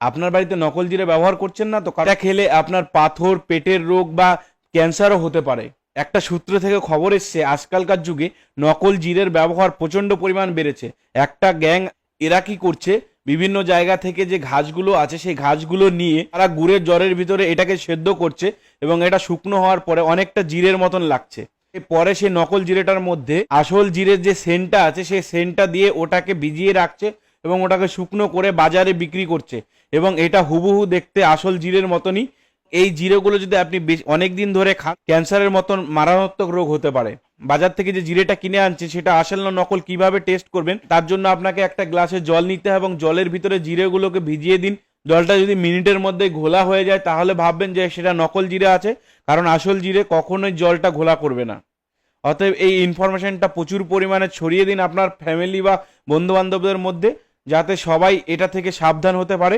আপনার বাড়িতে নকল জিরে ব্যবহার করছেন না তো, এটা খেলে আপনার পাথর, পেটের রোগ বা ক্যান্সারও হতে পারে। একটা সূত্র থেকে খবর এসছে আজকালকার যুগে নকল জিরের ব্যবহার প্রচণ্ড পরিমাণ বেড়েছে। একটা গ্যাং, এরা কি করছে, বিভিন্ন জায়গা থেকে যে ঘাসগুলো আছে সেই ঘাসগুলো নিয়ে তারা গুড়ের জলের ভিতরে এটাকে সেদ্ধ করছে এবং এটা শুকনো হওয়ার পরে অনেকটা জিরের মতন লাগছে। পরে সেই নকল জিরেটার মধ্যে আসল জিরের যে সেন্টটা আছে সেই সেন্টটা দিয়ে ওটাকে ভিজিয়ে রাখছে এবং ওটাকে শুকনো করে বাজারে বিক্রি করছে এবং এটা হুবহু দেখতে আসল জিরের মতনই। এই জিরেগুলো যদি আপনি অনেক দিন ধরে খান, ক্যান্সারের মতন মারাত্মক রোগ হতে পারে। বাজার থেকে যে জিরেটা কিনে আনছে সেটা আসল না নকল কিভাবে টেস্ট করবেন, তার জন্য আপনাকে একটা গ্লাসে জল নিতে হবে এবং জলের ভিতরে জিরেগুলোকে ভিজিয়ে দিন। জলটা যদি মিনিটের মধ্যে ঘোলা হয়ে যায় তাহলে ভাববেন যে সেটা নকল জিরে আছে, কারণ আসল জিরে কখনোই জলটা ঘোলা করবে না। অতএব এই ইনফরমেশনটা প্রচুর পরিমাণে ছড়িয়ে দিন আপনার ফ্যামিলি বা বন্ধু বান্ধবদের মধ্যে, যাতে সবাই এটা থেকে সাবধান হতে পারে